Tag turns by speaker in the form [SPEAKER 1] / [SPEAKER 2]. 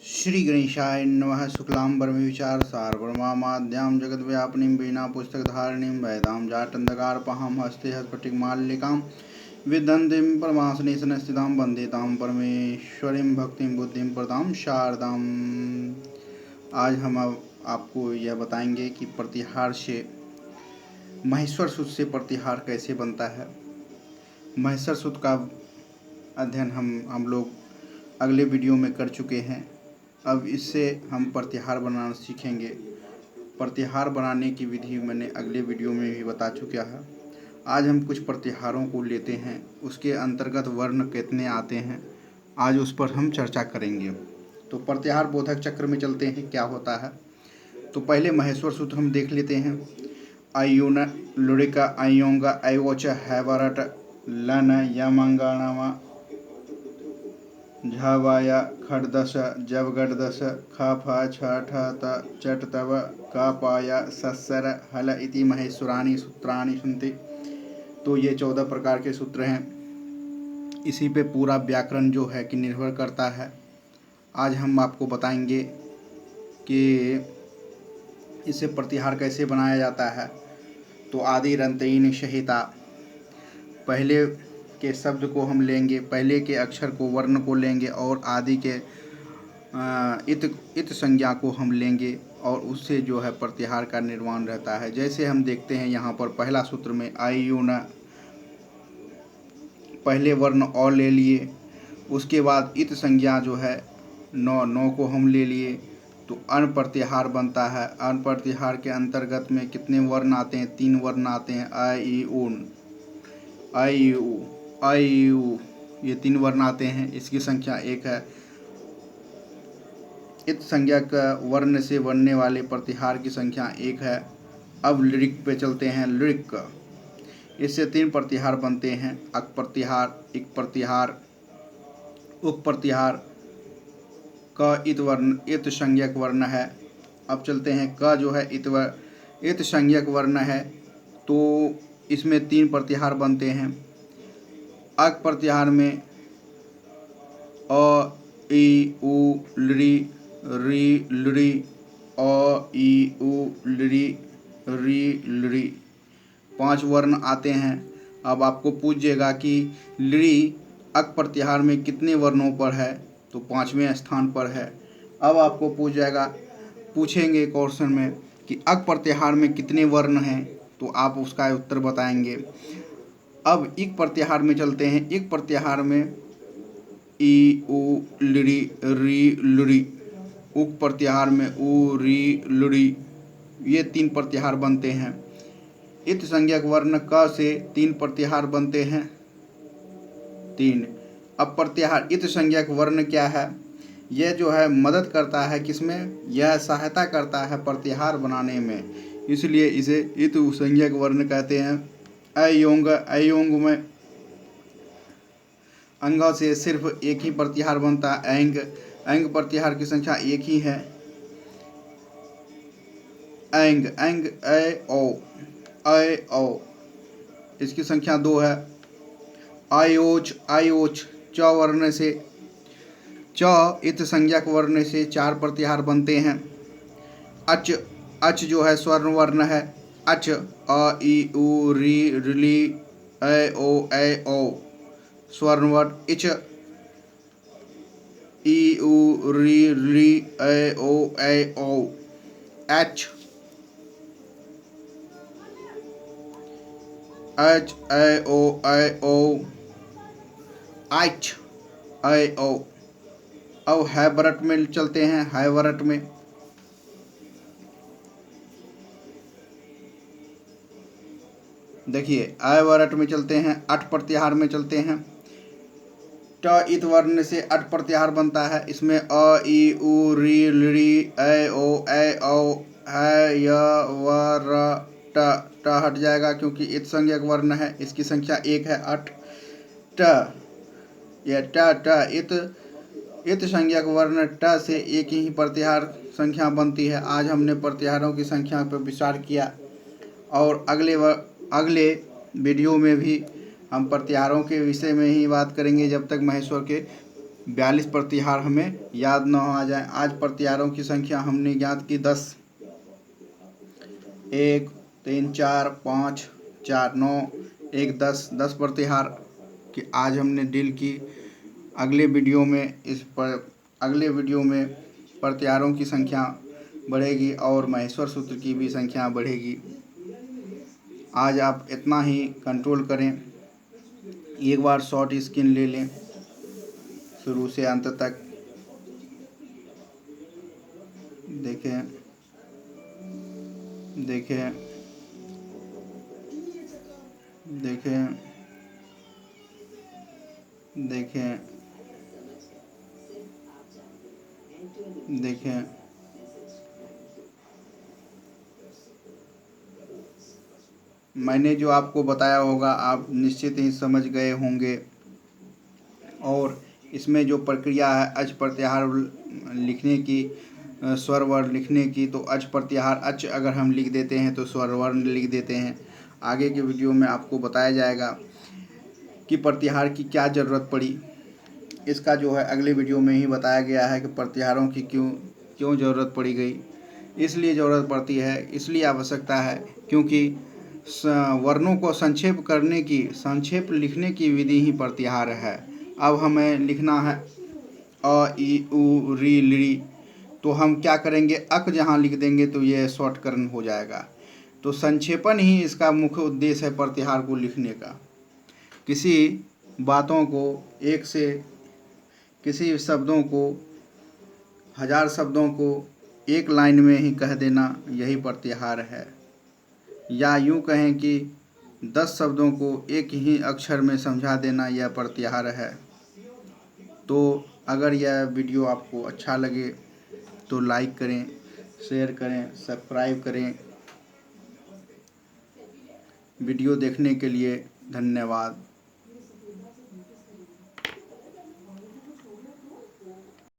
[SPEAKER 1] श्री गणेशाय नमः। शुक्लांबरं विचार सारवर्माद्यां जगद्व्यापिनीं वीणा पुस्तकधारिणीं वैदां जाटन्धकारपहां हस्ते हस्फटिकमाल्लिकां विदन्तीं परमासने स्थितां वन्दे तां परमेश्वरीं भक्तिं बुद्धिं प्रदां शारदाम्। आज हम आपको यह बताएंगे कि प्रतिहार से महेश्वर सूत्र से प्रतिहार कैसे बनता है। महेश्वर सूत्र का अध्ययन हम लोग अगले वीडियो में कर चुके हैं। अब इससे हम प्रतिहार बनाना सीखेंगे। प्रतिहार बनाने की विधि मैंने अगले वीडियो में भी बता चुका है। आज हम कुछ प्रतिहारों को लेते हैं, उसके अंतर्गत वर्ण कितने आते हैं, आज उस पर हम चर्चा करेंगे। तो प्रतिहार बोधक चक्र में चलते हैं, क्या होता है। तो पहले महेश्वर सूत्र हम देख लेते हैं। अयुन लुड़िका अयोंगा अयोच हैवरट लन यमंगणमा झवाया खड़दश जवगड़दश ख फ छ ठ त चट तव क पाया सस्सर हल इति महेश्वराणि सूत्राणि सन्ति। तो ये 14 प्रकार के सूत्र हैं। इसी पे पूरा व्याकरण जो है कि निर्भर करता है। आज हम आपको बताएंगे कि इसे प्रतिहार कैसे बनाया जाता है। तो आदि रंतयीन सहिता, पहले के शब्द को हम लेंगे, पहले के अक्षर को वर्ण को लेंगे और आदि के इत संज्ञा को हम लेंगे और उससे जो है प्रतिहार का निर्माण रहता है। जैसे हम देखते हैं यहाँ पर पहला सूत्र में आयुन, पहले वर्ण अ ले लिए, उसके बाद इत संज्ञा जो है नौ को हम ले लिए, तो अन प्रतिहार बनता है। अन प्रतिहार के अंतर्गत में कितने वर्ण आते हैं? 3 वर्ण आते हैं। अ ई ऊन आयु, ये 3 वर्ण आते हैं। इसकी संख्या 1 है। इत संज्ञा का वर्ण से बनने वाले प्रतिहार की संख्या 1 है। अब लिरिक पे चलते हैं। लिरिक, इससे 3 प्रतिहार बनते हैं। अक प्रतिहार, इक प्रतिहार, उक प्रतिहार। क इत संज्ञक वर्ण है। अब चलते हैं, क जो है इत संज्ञक वर्ण है, तो इसमें 3 प्रतिहार बनते हैं। अक प्रतिहार में अ ई उ लृ री लृ, अ ई उ लृ री लृ, 5 वर्ण आते हैं। अब आपको पूछिएगा कि लृ अक प्रतिहार में कितने वर्णों पर है, तो 5वें स्थान पर है। अब आपको पूछेंगे क्वेश्चन में कि अक प्रतिहार में कितने वर्ण हैं, तो आप उसका उत्तर बताएंगे। अब इक प्रत्याहार में चलते हैं। इक प्रत्याहार में ई उ लृ री लृ, उक प्रत्याहार में उ री लृ, ये 3 प्रत्याहार बनते हैं। इत संज्ञक वर्ण क से 3 प्रत्याहार बनते हैं, 3। अब प्रत्याहार इत संज्ञक वर्ण क्या है? यह जो है मदद करता है किसमें? यह सहायता करता है प्रत्याहार बनाने में, इसलिए इसे इत संज्ञक वर्ण कहते हैं। अयोंग में अंग से सिर्फ एक ही प्रतिहार बनता है, अंग प्रतिहार की संख्या 1 ही है। अंग अ ओ, इसकी संख्या 2 है। आयोच च वर्ण से, च इत संज्ञक वर्ण से 4 प्रतिहार बनते हैं। अच जो है स्वर्ण वर्ण है। अच अ ई उ री ऋ ए ओ, स्वर्ण वर्ण। इच ई उ री ऋ ए ओ। H A O H A ओ। अब हैवरट में चलते हैं। हैवरट में देखिए, हैवरट में चलते हैं। 8 प्रत्याहार में चलते हैं। ट इत वर्ण से 8 प्रत्याहार बनता है। इसमें अ ई उ री लृ ए ओ है य व र ट हट जाएगा क्योंकि इत संज्ञक वर्ण है। इसकी संख्या 1 है। 8 ट, यह ट इत संज्ञक वर्ण ट से एक ही प्रत्याहार संख्या बनती है। आज हमने प्रत्याहारों की संख्या पर विचार किया और अगले वीडियो में भी हम प्रत्याहारों के विषय में ही बात करेंगे, जब तक महेश्वर के 42 प्रतिहार हमें याद न आ जाए। आज प्रतिहारों की संख्या हमने ज्ञात की 10। 1 3 4 5 4 9 1 10 प्रतिहार की आज हमने डील की। अगले वीडियो में प्रतिहारों की संख्या बढ़ेगी और महेश्वर सूत्र की भी संख्या बढ़ेगी। आज आप इतना ही कंट्रोल करें। एक बार शॉर्ट स्क्रीन ले लें शुरू से अंत तक, देखें देखें देखें देखें देखें मैंने जो आपको बताया होगा आप निश्चित ही समझ गए होंगे। और इसमें जो प्रक्रिया है अच प्रत्याहार लिखने की, स्वर वर्ण लिखने की, तो अच प्रत्याहार अच अगर हम लिख देते हैं तो स्वर वर्ण लिख देते हैं। आगे के वीडियो में आपको बताया जाएगा कि प्रत्याहार की क्या ज़रूरत पड़ी। इसका जो है अगले वीडियो में ही बताया गया है कि प्रत्याहारों की क्यों ज़रूरत पड़ी गई। इसलिए ज़रूरत पड़ती है, इसलिए आवश्यकता है क्योंकि वर्णों को संक्षेप लिखने की विधि ही प्रत्याहार है। अब हमें लिखना है अ ई उ री ली, तो हम क्या करेंगे, अक जहाँ लिख देंगे तो ये शॉर्टकरण हो जाएगा। तो संक्षेपण ही इसका मुख्य उद्देश्य है प्रत्याहार को लिखने का। किसी शब्दों को 1000 शब्दों को एक लाइन में ही कह देना यही प्रत्याहार है, या यूँ कहें कि 10 शब्दों को एक ही अक्षर में समझा देना यह प्रत्याहार है। तो अगर यह वीडियो आपको अच्छा लगे तो लाइक करें, शेयर करें, सब्सक्राइब करें। वीडियो देखने के लिए धन्यवाद।